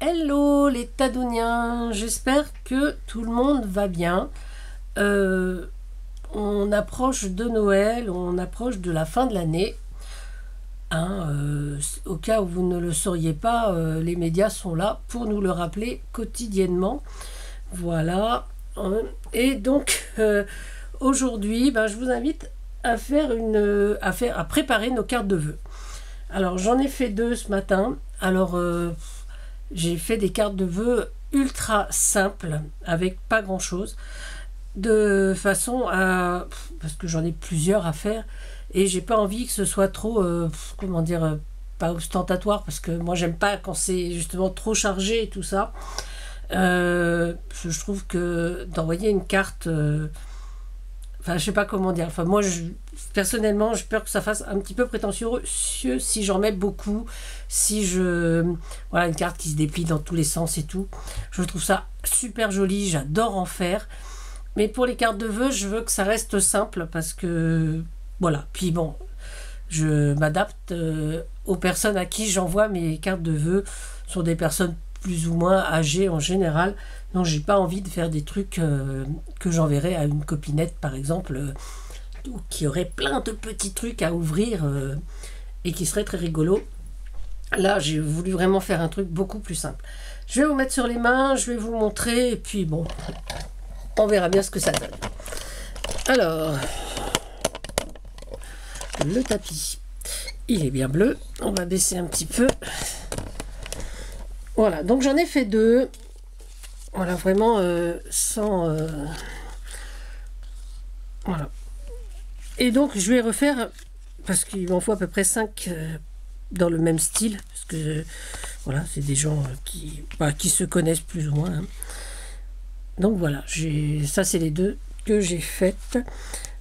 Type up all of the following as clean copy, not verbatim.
Hello les Tadouniens, j'espère que tout le monde va bien. On approche de Noël, on approche de la fin de l'année. Au cas où vous ne le sauriez pas, les médias sont là pour nous le rappeler quotidiennement. Voilà. Et donc aujourd'hui, je vous invite à préparer nos cartes de vœux. Alors j'en ai fait deux ce matin. Alors j'ai fait des cartes de vœux ultra simples avec pas grand chose, de façon à, parce que j'en ai plusieurs à faire et j'ai pas envie que ce soit trop comment dire, pas ostentatoire, parce que moi j'aime pas quand c'est justement trop chargé et tout ça. Je trouve que d'envoyer une carte, je sais pas comment dire. Enfin, moi, personnellement, j'ai peur que ça fasse un petit peu prétentieux si j'en mets beaucoup. Si je. Voilà, une carte qui se déplie dans tous les sens et tout. Je trouve ça super joli, j'adore en faire. Mais pour les cartes de vœux, je veux que ça reste simple parce que. Voilà. Puis bon, je m'adapte aux personnes à qui j'envoie mes cartes de vœux. Ce sont des personnes plus ou moins âgées en général. Donc j'ai pas envie de faire des trucs que j'enverrais à une copinette par exemple, qui aurait plein de petits trucs à ouvrir et qui serait très rigolo. Là j'ai voulu vraiment faire un truc beaucoup plus simple. Je vais vous mettre sur les mains, je vais vous montrer et puis bon, on verra bien ce que ça donne. Alors, le tapis, il est bien bleu. On va baisser un petit peu. Voilà, donc j'en ai fait deux. Voilà, vraiment sans... voilà. Et donc, je vais refaire, parce qu'il m'en faut à peu près 5 dans le même style, parce que, voilà, c'est des gens qui se connaissent plus ou moins. Hein. Donc voilà, ça c'est les deux que j'ai faites.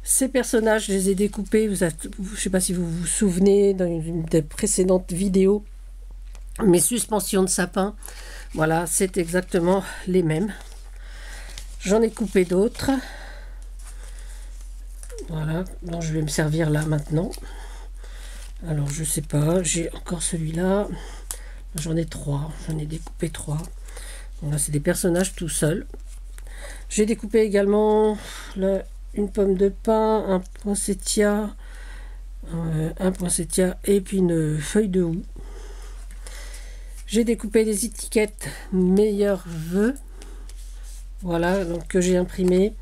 Ces personnages, je les ai découpés, je ne sais pas si vous vous souvenez, dans une des précédentes vidéos, mes suspensions de sapin. Voilà, c'est exactement les mêmes. J'en ai coupé d'autres. Voilà, dont je vais me servir là maintenant. Alors, je sais pas, j'ai encore celui-là. J'en ai 3. J'en ai découpé 3. Voilà, c'est des personnages tout seuls. J'ai découpé également là, une pomme de pin, un poinsettia, et puis une feuille de houx. J'ai découpé des étiquettes meilleurs vœux. Voilà, donc que j'ai imprimé.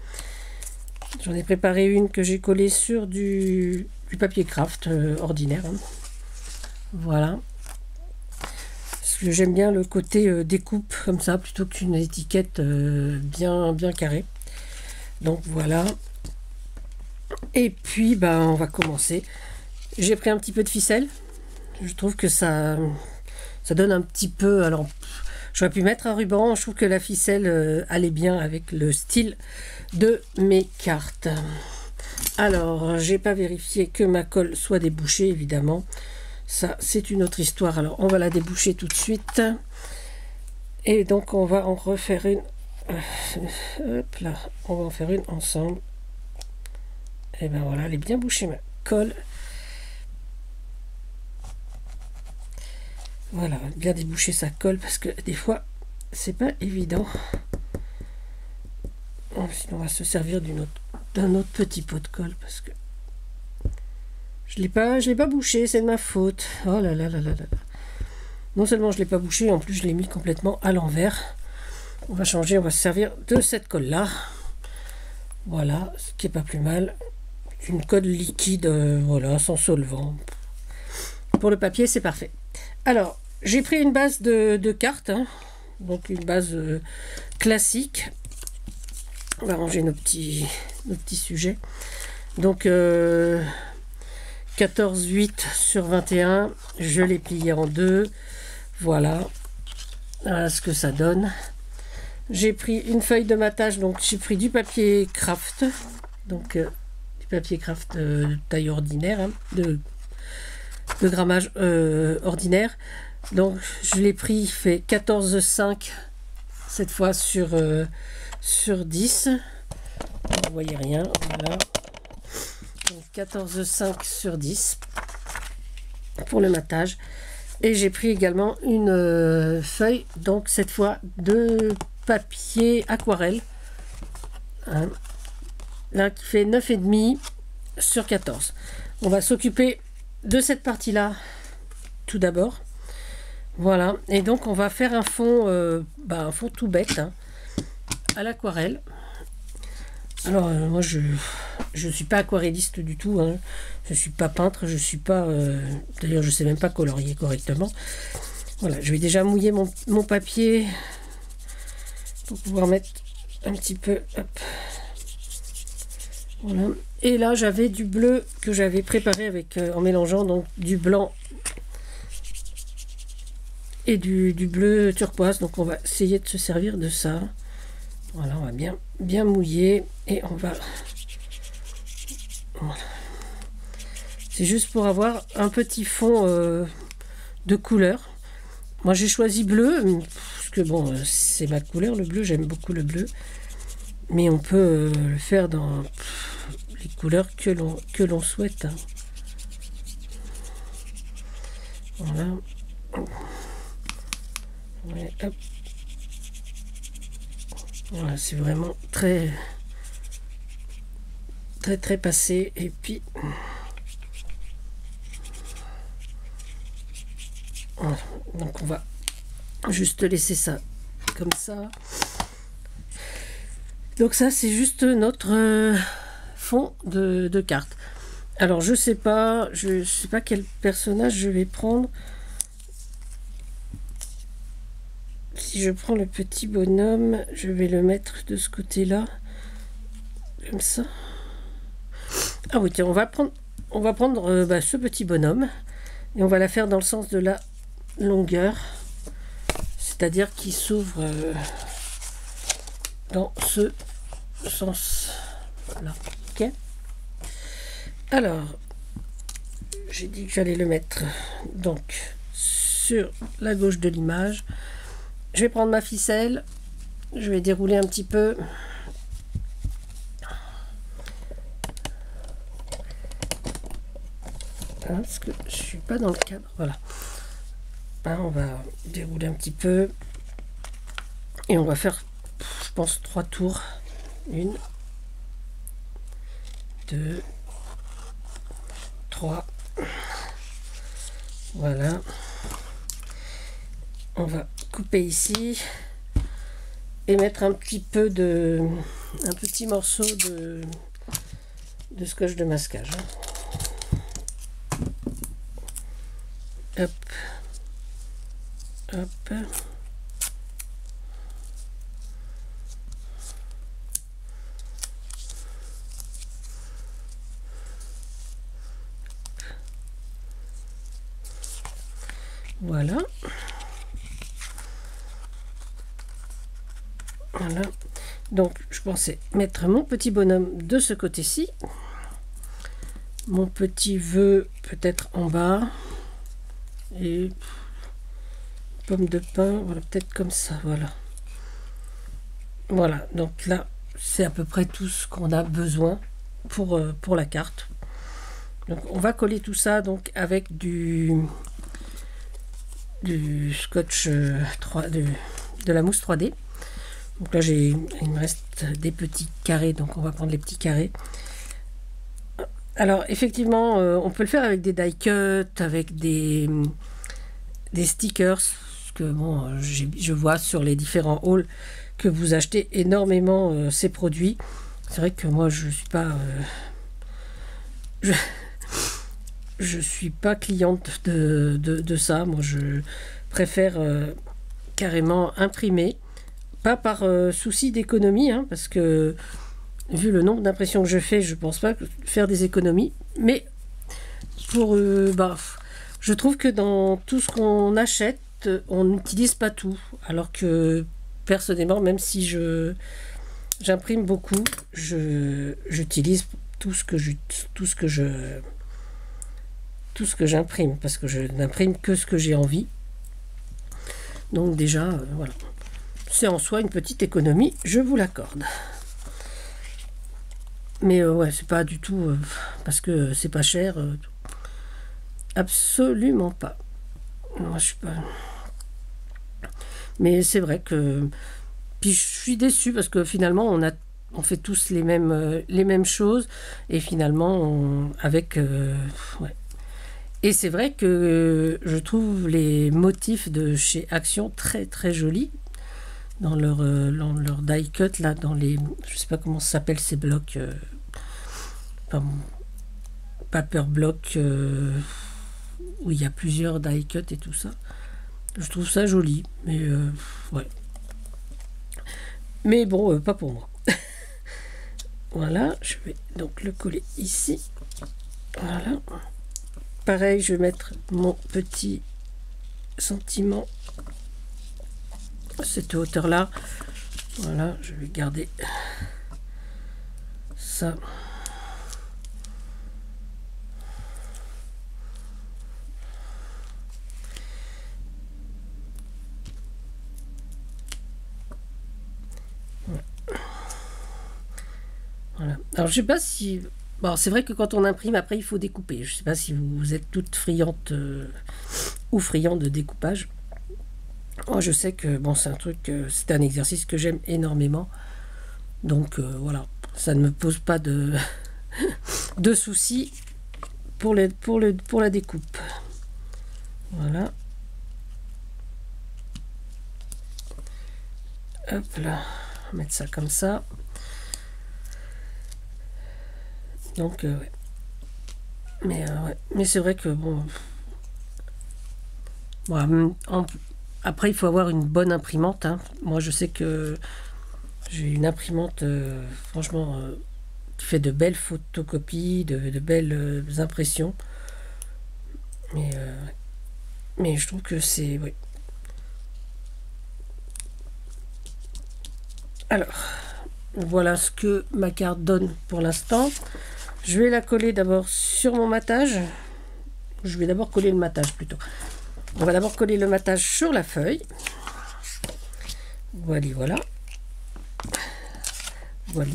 J'en ai préparé une que j'ai collée sur du papier craft ordinaire. Hein. Voilà. Parce que j'aime bien le côté découpe comme ça, plutôt qu'une étiquette bien carrée. Donc voilà. Et puis, on va commencer. J'ai pris un petit peu de ficelle. Je trouve que ça donne un petit peu... Alors, j'aurais pu mettre un ruban. Je trouve que la ficelle allait bien avec le style de mes cartes. Alors, j'ai pas vérifié que ma colle soit débouchée, évidemment. Ça, c'est une autre histoire. Alors, on va la déboucher tout de suite. Et donc, on va en refaire une. Hop là, on va en faire une ensemble. Et ben voilà, elle est bien bouchée, ma colle. Voilà, bien déboucher sa colle parce que des fois c'est pas évident. Sinon on va se servir d'un autre petit pot de colle parce que je l'ai pas bouché, c'est de ma faute. Oh là là là là là. Non seulement je l'ai pas bouché, en plus je l'ai mis complètement à l'envers. On va changer, on va se servir de cette colle là. Voilà, ce qui est pas plus mal. Une colle liquide, voilà, sans solvant. Pour le papier, c'est parfait. Alors, j'ai pris une base de cartes, hein, donc une base classique. On va ranger nos petits sujets. Donc, 14,8 sur 21, je l'ai plié en deux. Voilà. Voilà ce que ça donne. J'ai pris une feuille de matage, donc j'ai pris du papier craft. Donc, du papier craft de taille ordinaire, hein, de grammage ordinaire. Donc je l'ai pris, il fait 14,5 cette fois sur 10. Vous voyez rien, voilà. Donc 14,5 sur 10 pour le matage. Et j'ai pris également une feuille, donc cette fois de papier aquarelle, hein, là qui fait 9,5 sur 14. On va s'occuper de cette partie là tout d'abord. Voilà, et donc on va faire un fond tout bête, hein, à l'aquarelle. Alors moi je suis pas aquarelliste du tout, hein. Je suis pas peintre, je suis pas d'ailleurs je sais même pas colorier correctement. Voilà, je vais déjà mouiller mon papier pour pouvoir mettre un petit peu, hop. Voilà. Et là j'avais du bleu que j'avais préparé avec en mélangeant donc du blanc et du bleu turquoise, donc on va essayer de se servir de ça. Voilà, on va bien mouiller et on va... Voilà. C'est juste pour avoir un petit fond de couleur. Moi j'ai choisi bleu, parce que bon, c'est ma couleur, le bleu, j'aime beaucoup le bleu. Mais on peut le faire dans les couleurs que l'on souhaite, hein. Voilà. Ouais, hop. Voilà, c'est vraiment très passé. Et puis voilà. Donc on va juste laisser ça comme ça. Donc ça c'est juste notre fond de carte. Alors je sais pas quel personnage je vais prendre. Si je prends le petit bonhomme, je vais le mettre de ce côté-là, comme ça. Ah oui, tiens, on va prendre ce petit bonhomme et on va la faire dans le sens de la longueur, c'est-à-dire qu'il s'ouvre dans ce sens-là. Ok. Alors, j'ai dit que j'allais le mettre donc sur la gauche de l'image. Je vais prendre ma ficelle, je vais dérouler un petit peu. Hein, parce que je suis pas dans le cadre. Voilà. Hein, on va dérouler un petit peu. Et on va faire, je pense, 3 tours. 1, 2, 3. Voilà. On va couper ici et mettre un petit morceau de scotch de masquage. Hop, hop. Voilà. Voilà. Donc je pensais mettre mon petit bonhomme de ce côté-ci. Mon petit vœu peut-être en bas. Et pomme de pin, voilà, peut-être comme ça, voilà. Voilà, donc là, c'est à peu près tout ce qu'on a besoin pour la carte. Donc on va coller tout ça donc avec du scotch 3 de la mousse 3D. Donc là il me reste des petits carrés, donc on va prendre les petits carrés. Alors effectivement on peut le faire avec des die cut, avec des stickers, parce que bon je vois sur les différents hauls que vous achetez énormément ces produits. C'est vrai que moi je suis pas je suis pas cliente de ça. Moi je préfère carrément imprimer, pas par souci d'économie, hein, parce que vu le nombre d'impressions que je fais, je pense pas faire des économies, mais pour je trouve que dans tout ce qu'on achète, on n'utilise pas tout, alors que personnellement, même si j'imprime beaucoup, j'utilise tout ce que j'imprime, parce que je n'imprime que ce que j'ai envie. Donc déjà, voilà. C'est en soi une petite économie, je vous l'accorde. Mais ouais, c'est pas du tout parce que c'est pas cher. Absolument pas. Moi, je suis pas... Mais c'est vrai que... Puis je suis déçue parce que finalement, on fait tous les mêmes choses. Et finalement, avec... ouais. Et c'est vrai que je trouve les motifs de chez Action très très jolis. Dans leur die cut, là, dans les... Je sais pas comment ça s'appelle ces blocs... paper block où il y a plusieurs die cut et tout ça. Je trouve ça joli, mais ouais. Mais bon, pas pour moi. Voilà, je vais donc le coller ici. Voilà. Pareil, je vais mettre mon petit sentiment à cette hauteur-là. Voilà, je vais garder ça. Voilà. Alors je sais pas si... Bon, c'est vrai que quand on imprime, après il faut découper. Je sais pas si vous êtes toutes friandes ou friands de découpage. Moi je sais que bon, c'est un truc, c'est un exercice que j'aime énormément. Donc voilà, ça ne me pose pas de, de soucis pour la découpe. Voilà. Hop là, on va mettre ça comme ça. Donc ouais. Ouais. Mais c'est vrai que bon, après il faut avoir une bonne imprimante, hein. Moi je sais que j'ai une imprimante franchement qui fait de belles photocopies, de belles impressions, mais je trouve que c'est... Oui. Alors voilà ce que ma carte donne pour l'instant. Je vais la coller d'abord sur mon matage. Je vais d'abord coller le matage plutôt. On va d'abord coller le matage sur la feuille. Voilà, voilà. Voilà.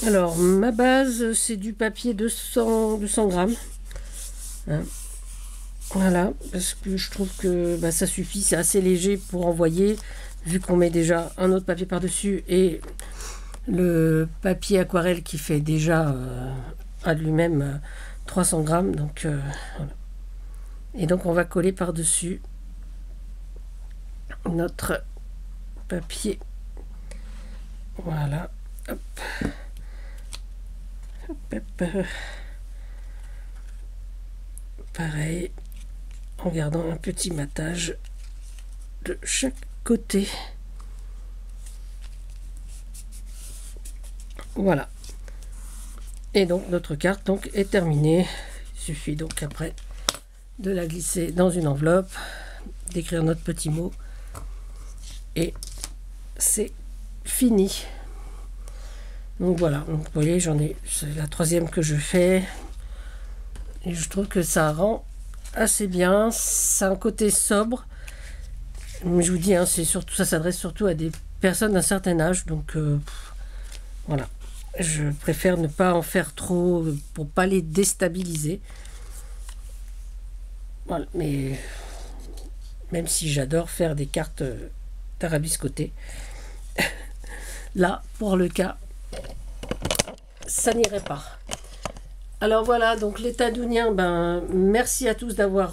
Alors, ma base, c'est du papier 200 grammes. Hein. Voilà, parce que je trouve que bah, ça suffit, c'est assez léger pour envoyer, vu qu'on met déjà un autre papier par-dessus et le papier aquarelle qui fait déjà à lui-même 300 grammes. Donc, voilà. Et donc, on va coller par-dessus notre papier. Voilà. Hop. Pareil, en gardant un petit matage de chaque côté. Voilà. Et donc notre carte donc est terminée. Il suffit donc après de la glisser dans une enveloppe, d'écrire notre petit mot et c'est fini. Donc voilà, donc vous voyez, c'est la troisième que je fais et je trouve que ça rend assez bien. C'est un côté sobre, mais je vous dis, hein, c'est surtout, ça s'adresse surtout à des personnes d'un certain âge, donc voilà, je préfère ne pas en faire trop pour pas les déstabiliser. Voilà, mais même si j'adore faire des cartes tarabiscotées, là pour le cas ça n'irait pas. Alors voilà, donc les Tadouniens, ben merci à tous d'avoir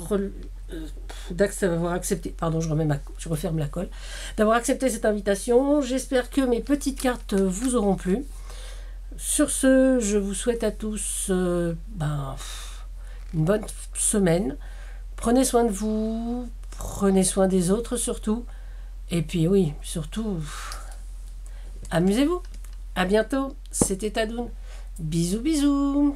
accepté, pardon, je referme la colle, d'avoir accepté cette invitation. J'espère que mes petites cartes vous auront plu. Sur ce, je vous souhaite à tous une bonne semaine. Prenez soin de vous, prenez soin des autres surtout, et puis oui, surtout amusez-vous. À bientôt, c'était Tadoun. Bisous bisous.